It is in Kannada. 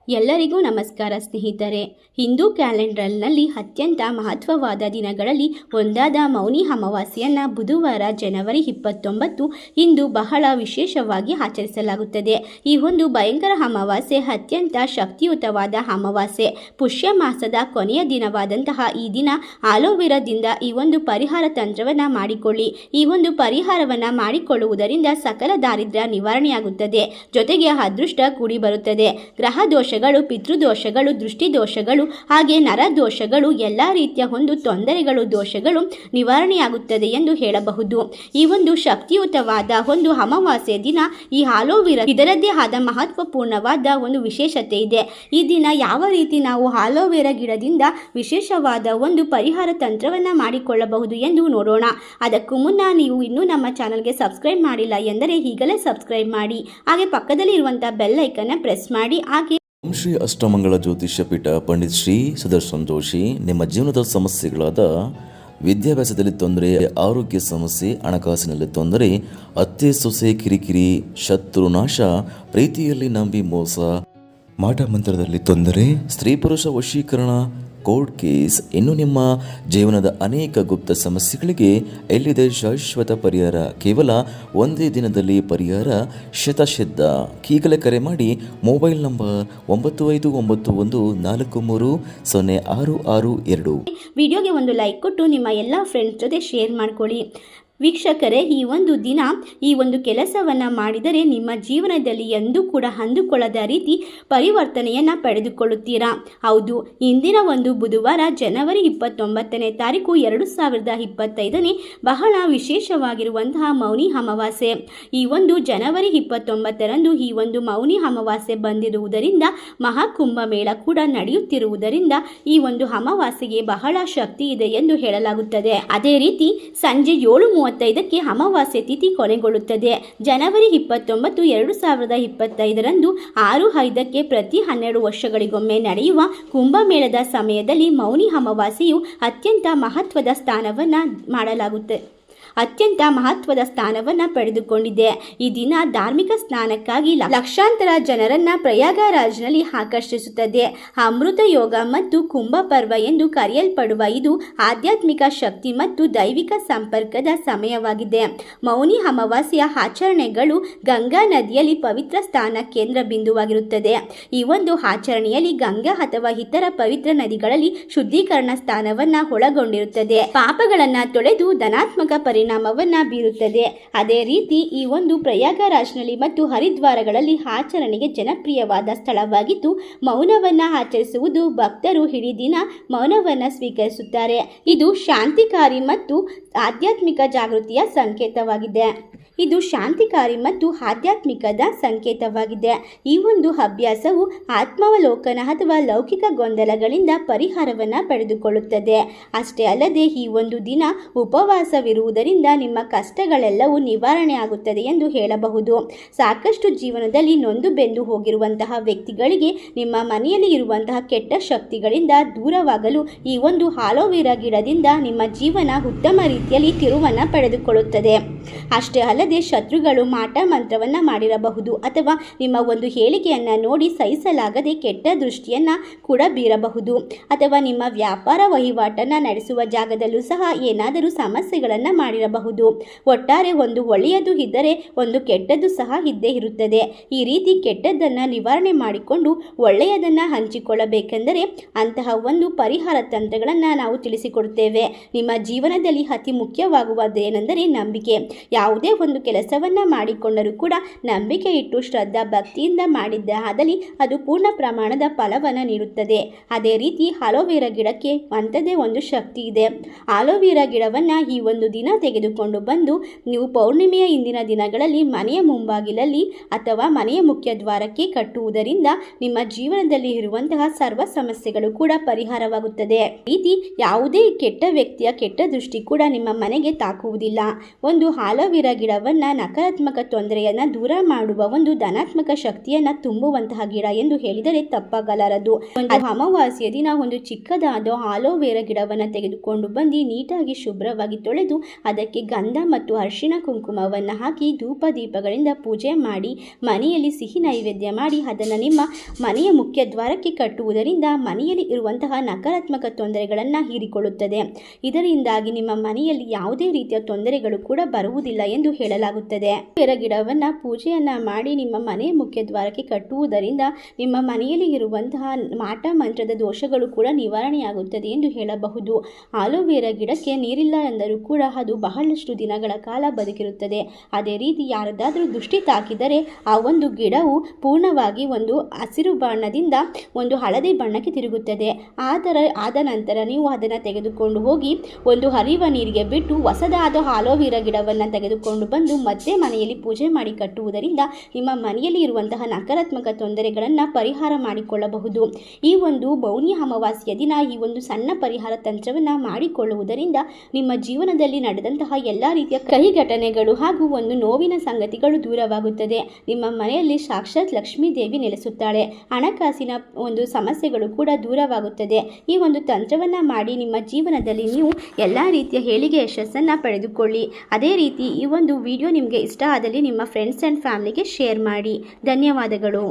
ಎಲ್ಲರಿಗೂ ನಮಸ್ಕಾರ ಸ್ನೇಹಿತರೆ. ಹಿಂದೂ ಕ್ಯಾಲೆಂಡರ್ನಲ್ಲಿ ಅತ್ಯಂತ ಮಹತ್ವವಾದ ದಿನಗಳಲ್ಲಿ ಒಂದಾದ ಮೌನಿ ಅಮಾವಾಸ್ಯೆಯನ್ನು ಬುಧವಾರ ಜನವರಿ 29 ಇಂದು ಬಹಳ ವಿಶೇಷವಾಗಿ ಆಚರಿಸಲಾಗುತ್ತದೆ. ಈ ಒಂದು ಭಯಂಕರ ಅಮಾವಾಸ್ಯೆ ಅತ್ಯಂತ ಶಕ್ತಿಯುತವಾದ ಅಮಾವಾಸ್ಯೆ. ಪುಷ್ಯ ಮಾಸದ ಕೊನೆಯ ದಿನವಾದಂತಹ ಈ ದಿನ ಆಲೋವೆರಾದಿಂದ ಈ ಒಂದು ಪರಿಹಾರ ತಂತ್ರವನ್ನು ಮಾಡಿಕೊಳ್ಳಿ. ಈ ಒಂದು ಪರಿಹಾರವನ್ನು ಮಾಡಿಕೊಳ್ಳುವುದರಿಂದ ಸಕಲ ದಾರಿದ್ರ್ಯ ನಿವಾರಣೆಯಾಗುತ್ತದೆ. ಜೊತೆಗೆ ಅದೃಷ್ಟ ಕೂಡಿ ಬರುತ್ತದೆ. ಗ್ರಹ ದೋಷಗಳು, ಪಿತೃದೋಷಗಳು, ದೃಷ್ಟಿದೋಷಗಳು ಹಾಗೆ ನರದೋಷಗಳು, ಎಲ್ಲ ರೀತಿಯ ಒಂದು ತೊಂದರೆಗಳು, ದೋಷಗಳು ನಿವಾರಣೆಯಾಗುತ್ತದೆ ಎಂದು ಹೇಳಬಹುದು. ಈ ಒಂದು ಶಕ್ತಿಯುತವಾದ ಒಂದು ಅಮಾವಾಸ್ಯೆ ದಿನ ಈ ಆಲೋವೆರಾ ಇದರದ್ದೇ ಆದ ಮಹತ್ವಪೂರ್ಣವಾದ ಒಂದು ವಿಶೇಷತೆ ಇದೆ. ಈ ದಿನ ಯಾವ ರೀತಿ ನಾವು ಆಲೋವೆರಾ ಗಿಡದಿಂದ ವಿಶೇಷವಾದ ಒಂದು ಪರಿಹಾರ ತಂತ್ರವನ್ನು ಮಾಡಿಕೊಳ್ಳಬಹುದು ಎಂದು ನೋಡೋಣ. ಅದಕ್ಕೂ ಮುನ್ನ ನೀವು ಇನ್ನೂ ನಮ್ಮ ಚಾನಲ್ಗೆ ಸಬ್ಸ್ಕ್ರೈಬ್ ಮಾಡಿಲ್ಲ ಎಂದರೆ ಈಗಲೇ ಸಬ್ಸ್ಕ್ರೈಬ್ ಮಾಡಿ, ಹಾಗೆ ಪಕ್ಕದಲ್ಲಿ ಇರುವಂತಹ ಬೆಲ್ ಐಕನ್ ಪ್ರೆಸ್ ಮಾಡಿ. ಹಾಗೆ ಓಂ ಶ್ರೀ ಅಷ್ಟಮಂಗಳ ಜ್ಯೋತಿಷ್ಯ ಪೀಠ ಪಂಡಿತ್ ಶ್ರೀ ಸುದರ್ಶನ್ ಜೋಶಿ. ನಿಮ್ಮ ಜೀವನದ ಸಮಸ್ಯೆಗಳಾದ ವಿದ್ಯಾಭ್ಯಾಸದಲ್ಲಿ ತೊಂದರೆ, ಆರೋಗ್ಯ ಸಮಸ್ಯೆ, ಹಣಕಾಸಿನಲ್ಲಿ ತೊಂದರೆ, ಅತ್ತೆ ಸೊಸೆ ಕಿರಿಕಿರಿ, ಶತ್ರುನಾಶ, ಪ್ರೀತಿಯಲ್ಲಿ ನಂಬಿ ಮೋಸ, ಮಾಟ ಮಂತ್ರದಲ್ಲಿ ತೊಂದರೆ, ಸ್ತ್ರೀ ಪುರುಷ ವಶೀಕರಣ, ಕೋರ್ಟ್ ಕೇಸ್, ಇನ್ನು ನಿಮ್ಮ ಜೀವನದ ಅನೇಕ ಗುಪ್ತ ಸಮಸ್ಯೆಗಳಿಗೆ ಎಲ್ಲಿದೆ ಶಾಶ್ವತ ಪರಿಹಾರ. ಕೇವಲ ಒಂದೇ ದಿನದಲ್ಲಿ ಪರಿಹಾರ ಶತಸಿದ್ಧ. ಈಗಲೇ ಕರೆ ಮಾಡಿ. Mobile number 9591430662. ವಿಡಿಯೋಗೆ ಒಂದು ಲೈಕ್ ಕೊಟ್ಟು ನಿಮ್ಮ ಎಲ್ಲ ಫ್ರೆಂಡ್ಸ್ ಜೊತೆ ಶೇರ್ ಮಾಡ್ಕೊಳ್ಳಿ. ವೀಕ್ಷಕರೇ, ಈ ಒಂದು ದಿನ ಈ ಒಂದು ಕೆಲಸವನ್ನು ಮಾಡಿದರೆ ನಿಮ್ಮ ಜೀವನದಲ್ಲಿ ಎಂದೂ ಕೂಡ ಅಂದುಕೊಳ್ಳದ ರೀತಿ ಪರಿವರ್ತನೆಯನ್ನು ಪಡೆದುಕೊಳ್ಳುತ್ತೀರಾ. ಹೌದು, ಇಂದಿನ ಒಂದು ಬುಧವಾರ ಜನವರಿ 29ನೇ ತಾರೀಕು 2025 ಬಹಳ ವಿಶೇಷವಾಗಿರುವಂತಹ ಮೌನಿ ಅಮಾವಾಸ್ಯೆ. ಈ ಒಂದು ಜನವರಿ 29ರಂದು ಈ ಒಂದು ಮೌನಿ ಅಮಾವಾಸ್ಯೆ ಬಂದಿರುವುದರಿಂದ ಮಹಾಕುಂಭ ಮೇಳ ಕೂಡ ನಡೆಯುತ್ತಿರುವುದರಿಂದ ಈ ಒಂದು ಅಮಾವಾಸ್ಯೆಗೆ ಬಹಳ ಶಕ್ತಿ ಇದೆ ಎಂದು ಹೇಳಲಾಗುತ್ತದೆ. ಅದೇ ರೀತಿ ಸಂಜೆ 7:35ಕ್ಕೆ ಅಮಾವಾಸ್ಯೆ ತಿಥಿ ಕೊನೆಗೊಳ್ಳುತ್ತದೆ. ಜನವರಿ 29, 2025ರಂದು 6:05ಕ್ಕೆ ಪ್ರತಿ 12 ವರ್ಷಗಳಿಗೊಮ್ಮೆ ನಡೆಯುವ ಕುಂಭಮೇಳದ ಸಮಯದಲ್ಲಿ ಮೌನಿ ಅಮಾವಾಸ್ಯೆಯು ಅತ್ಯಂತ ಮಹತ್ವದ ಸ್ಥಾನವನ್ನು ಪಡೆದುಕೊಂಡಿದೆ. ಈ ದಿನ ಧಾರ್ಮಿಕ ಸ್ನಾನಕ್ಕಾಗಿ ಲಕ್ಷಾಂತರ ಜನರನ್ನ ಪ್ರಯಾಗರಾಜ್ನಲ್ಲಿ ಆಕರ್ಷಿಸುತ್ತದೆ. ಅಮೃತ ಯೋಗ ಮತ್ತು ಕುಂಭ ಪರ್ವ ಎಂದು ಕರೆಯಲ್ಪಡುವ ಇದು ಆಧ್ಯಾತ್ಮಿಕ ಶಕ್ತಿ ಮತ್ತು ದೈವಿಕ ಸಂಪರ್ಕದ ಸಮಯವಾಗಿದೆ. ಮೌನಿ ಅಮಾವಾಸ್ಯೆಯ ಆಚರಣೆಗಳು ಗಂಗಾ ನದಿಯಲ್ಲಿ ಪವಿತ್ರ ಸ್ಥಾನ ಕೇಂದ್ರ ಬಿಂದುವಾಗಿರುತ್ತದೆ. ಈ ಒಂದು ಆಚರಣೆಯಲ್ಲಿ ಗಂಗಾ ಅಥವಾ ಇತರ ಪವಿತ್ರ ನದಿಗಳಲ್ಲಿ ಶುದ್ಧೀಕರಣ ಸ್ಥಾನವನ್ನು ಒಳಗೊಂಡಿರುತ್ತದೆ. ಪಾಪಗಳನ್ನು ತೊಳೆದು ಧನಾತ್ಮಕ ಪರಿಣಾಮವನ್ನು ಬೀರುತ್ತದೆ. ಅದೇ ರೀತಿ ಈ ಒಂದು ಪ್ರಯಾಗರಾಜ್ನಲ್ಲಿ ಮತ್ತು ಹರಿದ್ವಾರಗಳಲ್ಲಿ ಆಚರಣೆಗೆ ಜನಪ್ರಿಯವಾದ ಸ್ಥಳವಾಗಿದ್ದು, ಮೌನವನ್ನು ಆಚರಿಸುವುದು ಭಕ್ತರು ಇಡೀ ದಿನ ಮೌನವನ್ನು ಸ್ವೀಕರಿಸುತ್ತಾರೆ. ಇದು ಶಾಂತಿಕಾರಿ ಮತ್ತು ಆಧ್ಯಾತ್ಮಿಕ ಜಾಗೃತಿಯ ಸಂಕೇತವಾಗಿದೆ. ಈ ಒಂದು ಅಭ್ಯಾಸವು ಆತ್ಮಾವಲೋಕನ ಅಥವಾ ಲೌಕಿಕ ಗೊಂದಲಗಳಿಂದ ಪರಿಹಾರವನ್ನು ಪಡೆದುಕೊಳ್ಳುತ್ತದೆ. ಅಷ್ಟೇ ಅಲ್ಲದೆ ಈ ಒಂದು ದಿನ ಉಪವಾಸವಿರುವುದರಿಂದ ನಿಮ್ಮ ಕಷ್ಟಗಳೆಲ್ಲವೂ ನಿವಾರಣೆ ಆಗುತ್ತದೆ ಎಂದು ಹೇಳಬಹುದು. ಸಾಕಷ್ಟು ಜೀವನದಲ್ಲಿ ನೊಂದು ಬೆಂದು ಹೋಗಿರುವಂತಹ ವ್ಯಕ್ತಿಗಳಿಗೆ ನಿಮ್ಮ ಮನೆಯಲ್ಲಿ ಇರುವಂತಹ ಕೆಟ್ಟ ಶಕ್ತಿಗಳಿಂದ ದೂರವಾಗಲು ಈ ಒಂದು ಆಲೋವೆರಾ ಗಿಡದಿಂದ ನಿಮ್ಮ ಜೀವನ ಉತ್ತಮ ರೀತಿಯಲ್ಲಿ ತಿರುವನ್ನು ಪಡೆದುಕೊಳ್ಳುತ್ತದೆ. ಅಷ್ಟೇ ಅಲ್ಲದೆ ಶತ್ರುಗಳು ಮಾಟ ಮಂತ್ರವನ್ನು ಮಾಡಿರಬಹುದು ಅಥವಾ ನಿಮ್ಮ ಒಂದು ಹೇಳಿಕೆಯನ್ನು ನೋಡಿ ಸಹಿಸಲಾಗದೆ ಕೆಟ್ಟ ದೃಷ್ಟಿಯನ್ನು ಕೂಡ ಬೀರಬಹುದು, ಅಥವಾ ನಿಮ್ಮ ವ್ಯಾಪಾರ ವಹಿವಾಟನ್ನು ನಡೆಸುವ ಜಾಗದಲ್ಲೂ ಸಹ ಏನಾದರೂ ಸಮಸ್ಯೆಗಳನ್ನು ಮಾಡಿರಬಹುದು. ಒಟ್ಟಾರೆ ಒಂದು ಒಳ್ಳೆಯದು ಇದ್ದರೆ ಒಂದು ಕೆಟ್ಟದ್ದು ಸಹ ಇದ್ದೇ ಇರುತ್ತದೆ. ಈ ರೀತಿ ಕೆಟ್ಟದ್ದನ್ನು ನಿವಾರಣೆ ಮಾಡಿಕೊಂಡು ಒಳ್ಳೆಯದನ್ನು ಹಂಚಿಕೊಳ್ಳಬೇಕೆಂದರೆ ಅಂತಹ ಒಂದು ಪರಿಹಾರ ತಂತ್ರಗಳನ್ನು ನಾವು ತಿಳಿಸಿಕೊಡುತ್ತೇವೆ. ನಿಮ್ಮ ಜೀವನದಲ್ಲಿ ಅತಿ ಮುಖ್ಯವಾಗುವುದೇನೆಂದರೆ ನಂಬಿಕೆ. ಯಾವುದೇ ಒಂದು ಕೆಲಸವನ್ನು ಮಾಡಿಕೊಂಡರೂ ಕೂಡ ನಂಬಿಕೆ ಇಟ್ಟು ಶ್ರದ್ಧಾ ಭಕ್ತಿಯಿಂದ ಮಾಡಿದ್ದಾದಲ್ಲಿ ಅದು ಪೂರ್ಣ ಪ್ರಮಾಣದ ಫಲವನ್ನು ನೀಡುತ್ತದೆ. ಅದೇ ರೀತಿ ಆಲೋವೆರಾ ಗಿಡಕ್ಕೆ ಅಂಥದ್ದೇ ಒಂದು ಶಕ್ತಿ ಇದೆ. ಆಲೋವೆರಾ ಗಿಡವನ್ನು ಈ ಒಂದು ದಿನ ತೆಗೆದುಕೊಂಡು ಬಂದು ನೀವು ಪೌರ್ಣಿಮೆಯ ಇಂದಿನ ದಿನಗಳಲ್ಲಿ ಮನೆಯ ಮುಂಬಾಗಿಲಲ್ಲಿ ಅಥವಾ ಮನೆಯ ಮುಖ್ಯ ದ್ವಾರಕ್ಕೆ ಕಟ್ಟುವುದರಿಂದ ನಿಮ್ಮ ಜೀವನದಲ್ಲಿ ಇರುವಂತಹ ಸರ್ವ ಸಮಸ್ಯೆಗಳು ಕೂಡ ಪರಿಹಾರವಾಗುತ್ತದೆ. ಈ ರೀತಿ ಯಾವುದೇ ಕೆಟ್ಟ ವ್ಯಕ್ತಿಯ ಕೆಟ್ಟ ದೃಷ್ಟಿ ಕೂಡ ನಿಮ್ಮ ಮನೆಗೆ ತಾಕುವುದಿಲ್ಲ. ಒಂದು ಆಲೋವೆರಾ ಗಿಡವನ್ನು ನಕಾರಾತ್ಮಕ ತೊಂದರೆಯನ್ನು ದೂರ ಮಾಡುವ ಒಂದು ಧನಾತ್ಮಕ ಶಕ್ತಿಯನ್ನು ತುಂಬುವಂತಹ ಗಿಡ ಎಂದು ಹೇಳಿದರೆ ತಪ್ಪಾಗಲಾರದು. ಒಂದು ಅಮಾವಾಸ್ಯೆಯ ದಿನ ಒಂದು ಚಿಕ್ಕದಾದ ಆಲೋವೆರಾ ಗಿಡವನ್ನು ತೆಗೆದುಕೊಂಡು ಬಂದು ನೀಟಾಗಿ ಶುಭ್ರವಾಗಿ ತೊಳೆದು ಅದಕ್ಕೆ ಗಂಧ ಮತ್ತು ಅರಿಶಿಣ ಕುಂಕುಮವನ್ನು ಹಾಕಿ ಧೂಪ ದೀಪಗಳಿಂದ ಪೂಜೆ ಮಾಡಿ ಮನೆಯಲ್ಲಿ ಸಿಹಿ ನೈವೇದ್ಯ ಮಾಡಿ ಅದನ್ನು ನಿಮ್ಮ ಮನೆಯ ಮುಖ್ಯ ದ್ವಾರಕ್ಕೆ ಕಟ್ಟುವುದರಿಂದ ಮನೆಯಲ್ಲಿ ಇರುವಂತಹ ನಕಾರಾತ್ಮಕ ತೊಂದರೆಗಳನ್ನು ಹೀರಿಕೊಳ್ಳುತ್ತದೆ. ಇದರಿಂದಾಗಿ ನಿಮ್ಮ ಮನೆಯಲ್ಲಿ ಯಾವುದೇ ರೀತಿಯ ತೊಂದರೆಗಳು ಕೂಡ ಬರುವುದಿಲ್ಲ ಎಂದು ಹೇಳಲಾಗುತ್ತದೆ. ಆಲೋವೆರಾ ಗಿಡವನ್ನು ಪೂಜೆಯನ್ನ ಮಾಡಿ ನಿಮ್ಮ ಮನೆಯ ಮುಖ್ಯ ದ್ವಾರಕ್ಕೆ ಕಟ್ಟುವುದರಿಂದ ನಿಮ್ಮ ಮನೆಯಲ್ಲಿ ಇರುವಂತಹ ಮಾಟ ಮಂತ್ರದ ದೋಷಗಳು ಕೂಡ ನಿವಾರಣೆಯಾಗುತ್ತದೆ ಎಂದು ಹೇಳಬಹುದು. ಆಲೋವೆರಾ ಗಿಡಕ್ಕೆ ನೀರಿಲ್ಲ ಎಂದರೂ ಕೂಡ ಅದು ಬಹಳಷ್ಟು ದಿನಗಳ ಕಾಲ ಬದುಕಿರುತ್ತದೆ. ಅದೇ ರೀತಿ ಯಾರದಾದರೂ ದೃಷ್ಟಿ ತಾಕಿದರೆ ಆ ಒಂದು ಗಿಡವು ಪೂರ್ಣವಾಗಿ ಒಂದು ಹಸಿರು ಬಣ್ಣದಿಂದ ಒಂದು ಹಳದಿ ಬಣ್ಣಕ್ಕೆ ತಿರುಗುತ್ತದೆ. ಆದ ನಂತರ ನೀವು ಅದನ್ನು ತೆಗೆದುಕೊಂಡು ಹೋಗಿ ಒಂದು ಹರಿಯುವ ನೀರಿಗೆ ಬಿಟ್ಟು ಹೊಸದಾದ ಆಲೋವೆರಾ ಗಿಡವನ್ನು ತೆಗೆದುಕೊಂಡು ಬಂದು ಮತ್ತೆ ಮನೆಯಲ್ಲಿ ಪೂಜೆ ಮಾಡಿ ಕಟ್ಟುವುದರಿಂದ ನಿಮ್ಮ ಮನೆಯಲ್ಲಿ ಇರುವಂತಹ ನಕಾರಾತ್ಮಕ ತೊಂದರೆಗಳನ್ನು ಪರಿಹಾರ ಮಾಡಿಕೊಳ್ಳಬಹುದು. ಈ ಒಂದು ಮೌನಿ ಅಮಾವಾಸ್ಯೆಯ ದಿನ ಈ ಒಂದು ಸಣ್ಣ ಪರಿಹಾರ ತಂತ್ರವನ್ನು ಮಾಡಿಕೊಳ್ಳುವುದರಿಂದ ನಿಮ್ಮ ಜೀವನದಲ್ಲಿ ನಡೆದಂತಹ ಎಲ್ಲ ರೀತಿಯ ಕಹಿ ಘಟನೆಗಳು ಹಾಗೂ ಒಂದು ನೋವಿನ ಸಂಗತಿಗಳು ದೂರವಾಗುತ್ತದೆ. ನಿಮ್ಮ ಮನೆಯಲ್ಲಿ ಸಾಕ್ಷಾತ್ ಲಕ್ಷ್ಮೀ ದೇವಿ ನೆಲೆಸುತ್ತಾಳೆ. ಹಣಕಾಸಿನ ಒಂದು ಸಮಸ್ಯೆಗಳು ಕೂಡ ದೂರವಾಗುತ್ತದೆ. ಈ ಒಂದು ತಂತ್ರವನ್ನು ಮಾಡಿ ನಿಮ್ಮ ಜೀವನದಲ್ಲಿ ನೀವು ಎಲ್ಲ ರೀತಿಯ ಏಳಿಗೆ ಯಶಸ್ಸನ್ನು ಪಡೆದುಕೊಳ್ಳಿ. ಅದೇ ರೀತಿ ಈ ಒಂದು ವಿಡಿಯೋ ನಿಮಗೆ ಇಷ್ಟ ಆದಲ್ಲಿ ನಿಮ್ಮ ಫ್ರೆಂಡ್ಸ್ ಆ್ಯಂಡ್ ಫ್ಯಾಮಿಲಿಗೆ ಶೇರ್ ಮಾಡಿ. ಧನ್ಯವಾದಗಳು.